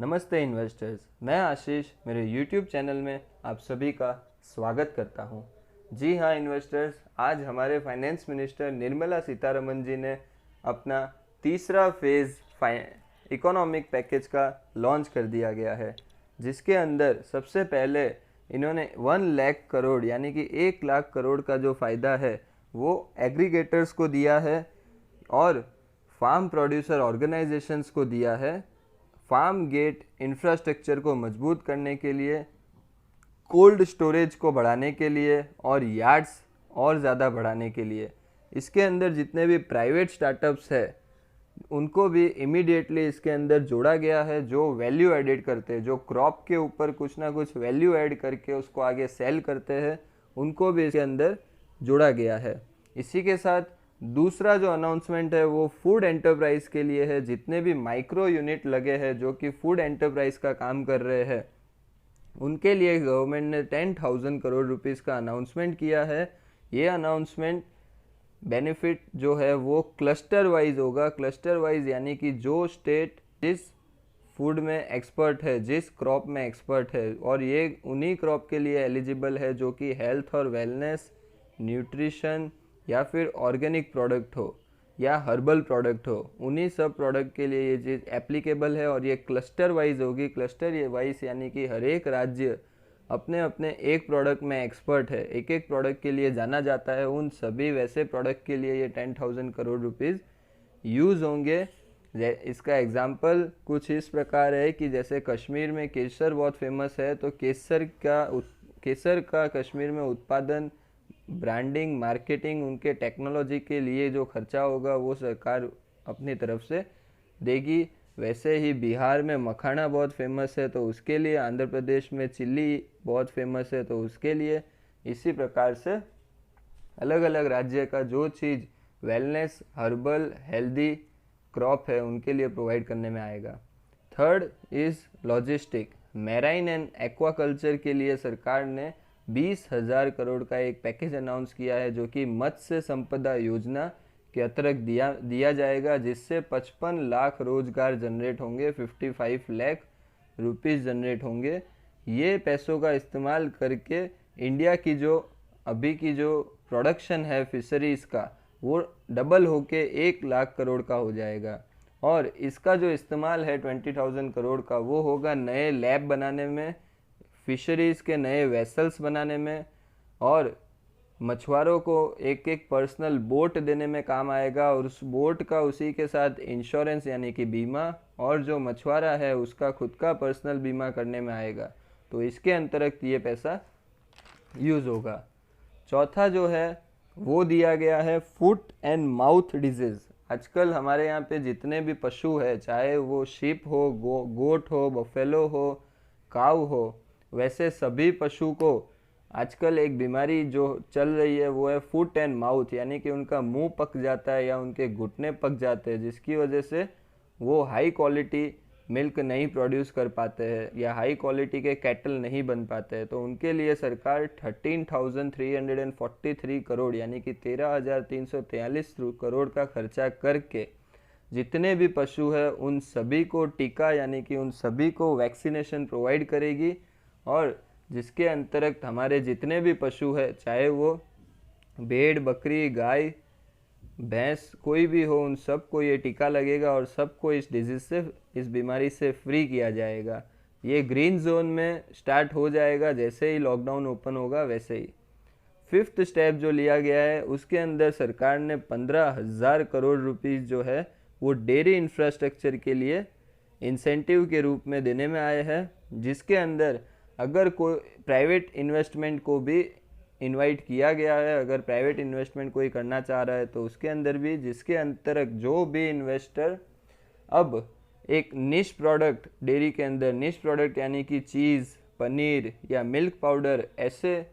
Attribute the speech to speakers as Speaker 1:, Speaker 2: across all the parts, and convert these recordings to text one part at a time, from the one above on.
Speaker 1: नमस्ते इन्वेस्टर्स, मैं आशीष मेरे YouTube चैनल में आप सभी का स्वागत करता हूं। जी हाँ इन्वेस्टर्स, आज हमारे फाइनेंस मिनिस्टर निर्मला सीतारमण जी ने अपना तीसरा फेज़ इकोनॉमिक पैकेज का लॉन्च कर दिया गया है, जिसके अंदर सबसे पहले इन्होंने 1 लाख करोड़ यानी कि 1 लाख करोड़ का जो फ़ायदा है वो एग्रीगेटर्स को दिया है और फार्म प्रोड्यूसर ऑर्गेनाइजेशंस को दिया है। फार्म गेट इंफ्रास्ट्रक्चर को मजबूत करने के लिए, कोल्ड स्टोरेज को बढ़ाने के लिए और यार्ड्स और ज़्यादा बढ़ाने के लिए। इसके अंदर जितने भी प्राइवेट स्टार्टअप्स हैं उनको भी इमीडिएटली इसके अंदर जोड़ा गया है, जो वैल्यू एडेड करते हैं, जो क्रॉप के ऊपर कुछ ना कुछ वैल्यू ऐड करके उसको आगे सेल करते हैं, उनको भी इसके अंदर जोड़ा गया है। इसी के साथ दूसरा जो अनाउंसमेंट है वो फूड एंटरप्राइज के लिए है। जितने भी माइक्रो यूनिट लगे हैं जो कि फूड एंटरप्राइज का काम कर रहे हैं, उनके लिए गवर्नमेंट ने 10,000 करोड़ रुपीस का अनाउंसमेंट किया है। ये अनाउंसमेंट बेनिफिट जो है वो क्लस्टर वाइज होगा। क्लस्टर वाइज यानी कि जो स्टेट जिस फूड में एक्सपर्ट है, जिस क्रॉप में एक्सपर्ट है, और ये उन्हीं क्रॉप के लिए एलिजिबल है जो कि हेल्थ और वेलनेस, न्यूट्रिशन या फिर ऑर्गेनिक प्रोडक्ट हो या हर्बल प्रोडक्ट हो, उन्हीं सब प्रोडक्ट के लिए ये चीज़ एप्लीकेबल है। और ये क्लस्टर वाइज होगी। क्लस्टर ये वाइज यानी कि हर एक राज्य अपने अपने एक प्रोडक्ट में एक्सपर्ट है, एक एक प्रोडक्ट के लिए जाना जाता है। उन सभी वैसे प्रोडक्ट के लिए ये 10,000 करोड़ रुपीज़ यूज़ होंगे। इसका एग्जाम्पल कुछ इस प्रकार है कि जैसे कश्मीर में केसर बहुत फेमस है, तो केसर का कश्मीर में उत्पादन, ब्रांडिंग, मार्केटिंग, उनके टेक्नोलॉजी के लिए जो खर्चा होगा वो सरकार अपनी तरफ से देगी। वैसे ही बिहार में मखाना बहुत फेमस है तो उसके लिए, आंध्र प्रदेश में चिल्ली बहुत फेमस है तो उसके लिए, इसी प्रकार से अलग अलग राज्य का जो चीज़ वेलनेस, हर्बल, हेल्दी क्रॉप है उनके लिए प्रोवाइड करने में आएगा। Third is logistic. Marine and aquaculture के लिए सरकार ने 20,000 करोड़ का एक पैकेज अनाउंस किया है, जो कि मत्स्य संपदा योजना के अतिरिक्त दिया जाएगा, जिससे 55 लाख रोजगार जनरेट होंगे, 55 लाख रुपीस जनरेट होंगे। ये पैसों का इस्तेमाल करके इंडिया की जो अभी की जो प्रोडक्शन है फिशरीज़ का, वो डबल होके 1 लाख करोड़ का हो जाएगा। और इसका जो इस्तेमाल है 20,000 करोड़ का, वो होगा नए लैब बनाने में, फिशरीज़ के नए वेसल्स बनाने में, और मछुआरों को एक एक पर्सनल बोट देने में काम आएगा। और उस बोट का उसी के साथ इंश्योरेंस यानी कि बीमा, और जो मछुआरा है उसका खुद का पर्सनल बीमा करने में आएगा। तो इसके अंतर्गत ये पैसा यूज़ होगा। चौथा जो है वो दिया गया है फुट एंड माउथ डिजीज़। आजकल हमारे यहाँ पे जितने भी पशु है, चाहे वो शीप हो, गोट हो, बफेलो हो, काऊ हो, वैसे सभी पशु को आजकल एक बीमारी जो चल रही है वो है फुट एंड माउथ, यानी कि उनका मुंह पक जाता है या उनके घुटने पक जाते हैं, जिसकी वजह से वो हाई क्वालिटी मिल्क नहीं प्रोड्यूस कर पाते हैं या हाई क्वालिटी के कैटल नहीं बन पाते हैं। तो उनके लिए सरकार 13,343 करोड़ यानी कि 13,343 करोड़ का खर्चा करके जितने भी पशु हैं उन सभी को टीका यानी कि उन सभी को वैक्सीनेशन प्रोवाइड करेगी। और जिसके अंतर्गत हमारे जितने भी पशु है, चाहे वो भेड़, बकरी, गाय, भैंस कोई भी हो, उन सबको ये टीका लगेगा और सबको इस डिजीज़ से, इस बीमारी से फ्री किया जाएगा। ये ग्रीन जोन में स्टार्ट हो जाएगा जैसे ही लॉकडाउन ओपन होगा वैसे ही। फिफ्थ स्टेप जो लिया गया है उसके अंदर सरकार ने 15,000 करोड़ रुपीस जो है वो डेयरी इंफ्रास्ट्रक्चर के लिए इंसेंटिव के रूप में देने में आए हैं, जिसके अंदर अगर कोई प्राइवेट इन्वेस्टमेंट को भी इनवाइट किया गया है। अगर प्राइवेट इन्वेस्टमेंट कोई करना चाह रहा है तो उसके अंदर भी, जिसके अंतर्गत जो भी इन्वेस्टर अब एक निश प्रोडक्ट, डेयरी के अंदर निश प्रोडक्ट यानी कि चीज़, पनीर या मिल्क पाउडर, ऐसे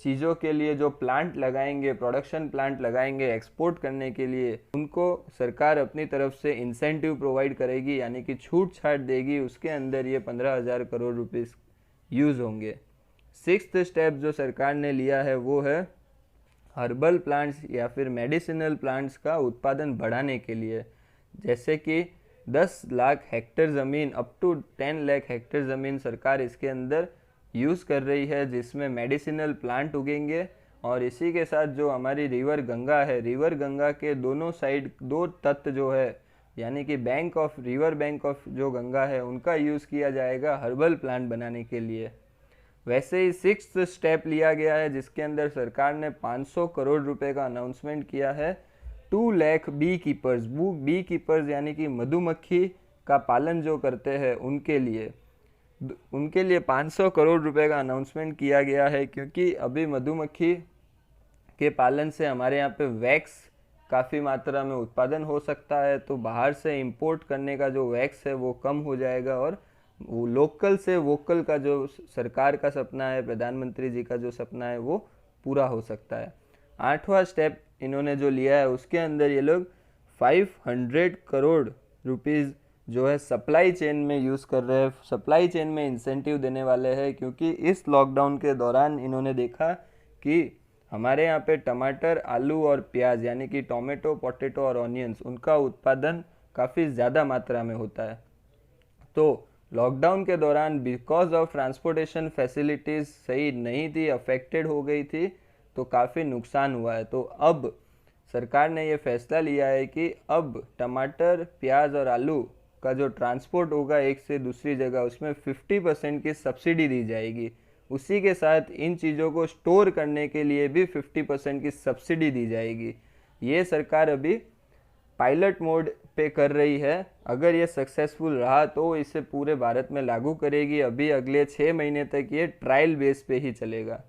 Speaker 1: चीज़ों के लिए जो प्लांट लगाएंगे, प्रोडक्शन प्लांट लगाएंगे एक्सपोर्ट करने के लिए, उनको सरकार अपनी तरफ से इंसेंटिव प्रोवाइड करेगी यानी कि छूट छाट देगी। उसके अंदर ये 15,000 करोड़ रुपीस यूज़ होंगे। सिक्स्थ स्टेप जो सरकार ने लिया है वो है हर्बल प्लांट्स या फिर मेडिसिनल प्लांट्स का उत्पादन बढ़ाने के लिए। जैसे कि 10 लाख हेक्टेयर ज़मीन, अप टू 10 लाख हेक्टेयर ज़मीन सरकार इसके अंदर यूज़ कर रही है, जिसमें मेडिसिनल प्लांट उगेंगे। और इसी के साथ जो हमारी रिवर गंगा है, रिवर गंगा के दोनों साइड 2 तट जो है, यानी कि रिवर बैंक ऑफ जो गंगा है, उनका यूज़ किया जाएगा हर्बल प्लांट बनाने के लिए। वैसे ही 6th स्टेप लिया गया है, जिसके अंदर सरकार ने 500 करोड़ रुपए का अनाउंसमेंट किया है 2 लाख बी कीपर्स यानी कि मधुमक्खी का पालन जो करते हैं उनके लिए 500 करोड़ रुपए का अनाउंसमेंट किया गया है। क्योंकि अभी मधुमक्खी के पालन से हमारे यहाँ पे वैक्स काफ़ी मात्रा में उत्पादन हो सकता है, तो बाहर से इंपोर्ट करने का जो वैक्स है वो कम हो जाएगा और वो लोकल से वोकल का जो सरकार का सपना है, प्रधानमंत्री जी का जो सपना है, वो पूरा हो सकता है। 8वां स्टेप इन्होंने जो लिया है, उसके अंदर ये लोग 500 करोड़ रुपीज़ जो है सप्लाई चेन में यूज़ कर रहे हैं, सप्लाई चेन में इंसेंटिव देने वाले हैं। क्योंकि इस लॉकडाउन के दौरान इन्होंने देखा कि हमारे यहाँ पे टमाटर, आलू और प्याज यानी कि टोमेटो, पोटैटो और ऑनियंस, उनका उत्पादन काफ़ी ज़्यादा मात्रा में होता है। तो लॉकडाउन के दौरान बिकॉज ऑफ ट्रांसपोर्टेशन फैसिलिटीज़ सही नहीं थी, अफेक्टेड हो गई थी, तो काफ़ी नुकसान हुआ है। तो अब सरकार ने ये फैसला लिया है कि अब टमाटर, प्याज और आलू का जो ट्रांसपोर्ट होगा एक से दूसरी जगह, उसमें 50% की सब्सिडी दी जाएगी। उसी के साथ इन चीज़ों को स्टोर करने के लिए भी 50% की सब्सिडी दी जाएगी। ये सरकार अभी पायलट मोड पे कर रही है। अगर ये सक्सेसफुल रहा तो इसे पूरे भारत में लागू करेगी। अभी अगले 6 महीने तक ये ट्रायल बेस पे ही चलेगा।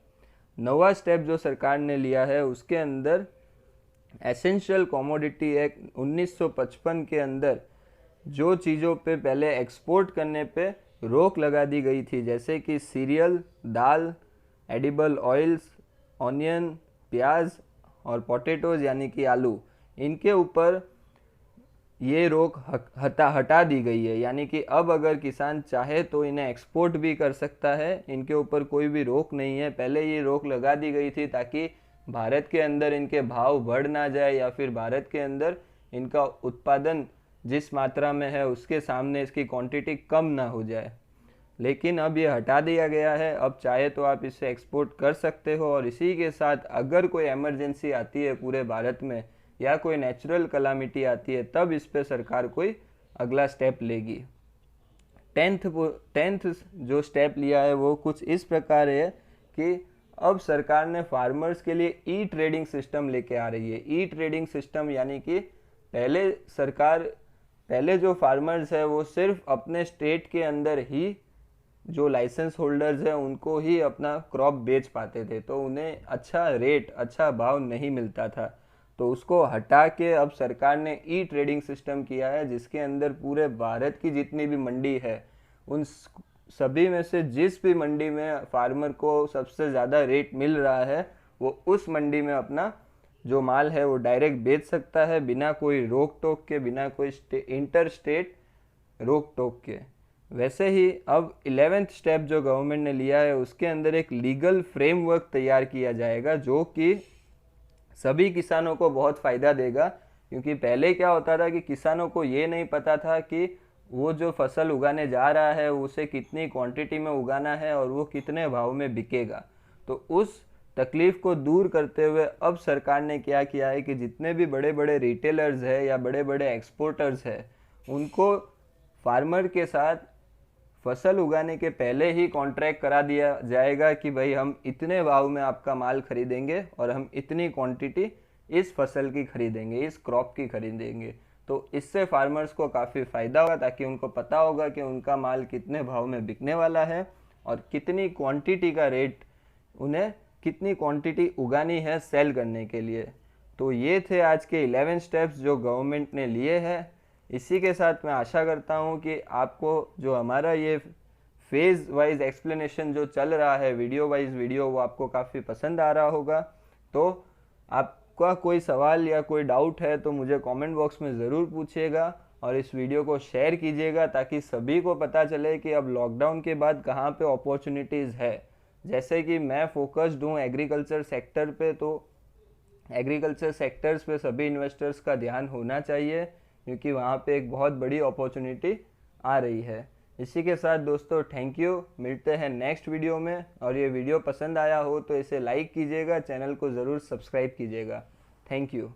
Speaker 1: 9वां स्टेप जो सरकार ने लिया है, उसके अंदर एसेंशियल कमोडिटी एक्ट 1955 के अंदर जो चीज़ों पे पहले एक्सपोर्ट करने पे रोक लगा दी गई थी, जैसे कि सीरियल, दाल, एडिबल ऑयल्स, ऑनियन, प्याज और पोटैटोज यानी कि आलू, इनके ऊपर ये रोक हटा दी गई है। यानी कि अब अगर किसान चाहे तो इन्हें एक्सपोर्ट भी कर सकता है, इनके ऊपर कोई भी रोक नहीं है। पहले ये रोक लगा दी गई थी ताकि भारत के अंदर इनके भाव बढ़ ना जाए या फिर भारत के अंदर इनका उत्पादन जिस मात्रा में है उसके सामने इसकी क्वांटिटी कम ना हो जाए। लेकिन अब ये हटा दिया गया है, अब चाहे तो आप इसे एक्सपोर्ट कर सकते हो। और इसी के साथ अगर कोई इमरजेंसी आती है पूरे भारत में या कोई नेचुरल कलामिटी आती है, तब इस पे सरकार कोई अगला स्टेप लेगी। 10th जो स्टेप लिया है वो कुछ इस प्रकार है कि अब सरकार ने फार्मर्स के लिए ई ट्रेडिंग सिस्टम लेके आ रही है। ई ट्रेडिंग सिस्टम यानी कि पहले जो फार्मर्स है वो सिर्फ अपने स्टेट के अंदर ही जो लाइसेंस होल्डर्स हैं उनको ही अपना क्रॉप बेच पाते थे, तो उन्हें अच्छा रेट, अच्छा भाव नहीं मिलता था। तो उसको हटा के अब सरकार ने ई ट्रेडिंग सिस्टम किया है, जिसके अंदर पूरे भारत की जितनी भी मंडी है उन सभी में से जिस भी मंडी में फार्मर को सबसे ज़्यादा रेट मिल रहा है, वो उस मंडी में अपना जो माल है वो डायरेक्ट बेच सकता है, बिना कोई रोक टोक के, बिना कोई इंटर स्टेट रोक टोक के। वैसे ही अब 11th स्टेप जो गवर्नमेंट ने लिया है, उसके अंदर एक लीगल फ्रेमवर्क तैयार किया जाएगा जो कि सभी किसानों को बहुत फ़ायदा देगा। क्योंकि पहले क्या होता था कि किसानों को ये नहीं पता था कि वो जो फसल उगाने जा रहा है उसे कितनी क्वांटिटी में उगाना है और वो कितने भाव में बिकेगा। तो उस तकलीफ़ को दूर करते हुए अब सरकार ने क्या किया है कि जितने भी बड़े बड़े रिटेलर्स हैं या बड़े बड़े एक्सपोर्टर्स हैं, उनको फार्मर के साथ फसल उगाने के पहले ही कॉन्ट्रैक्ट करा दिया जाएगा कि भाई हम इतने भाव में आपका माल खरीदेंगे और हम इतनी क्वांटिटी इस फसल की खरीदेंगे, इस क्रॉप की खरीदेंगे। तो इससे फार्मर्स को काफ़ी फ़ायदा होगा, ताकि उनको पता होगा कि उनका माल कितने भाव में बिकने वाला है और कितनी क्वांटिटी का रेट, उन्हें कितनी क्वांटिटी उगानी है सेल करने के लिए। तो ये थे आज के 11 स्टेप्स जो गवर्नमेंट ने लिए हैं। इसी के साथ मैं आशा करता हूँ कि आपको जो हमारा ये फेज़ वाइज एक्सप्लेनेशन जो चल रहा है, वीडियो वाइज वीडियो, वो आपको काफ़ी पसंद आ रहा होगा। तो आपका कोई सवाल या कोई डाउट है तो मुझे कमेंट बॉक्स में ज़रूर पूछिएगा और इस वीडियो को शेयर कीजिएगा, ताकि सभी को पता चले कि अब लॉकडाउन के बाद कहाँ पे अपॉर्चुनिटीज़ है। जैसे कि मैं फोकस्ड हूँ एग्रीकल्चर सेक्टर पे, तो एग्रीकल्चर सेक्टर्स पे सभी इन्वेस्टर्स का ध्यान होना चाहिए, क्योंकि वहाँ पे एक बहुत बड़ी अपॉर्चुनिटी आ रही है। इसी के साथ दोस्तों थैंक यू, मिलते हैं नेक्स्ट वीडियो में। और ये वीडियो पसंद आया हो तो इसे लाइक कीजिएगा, चैनल को ज़रूर सब्सक्राइब कीजिएगा। Thank you.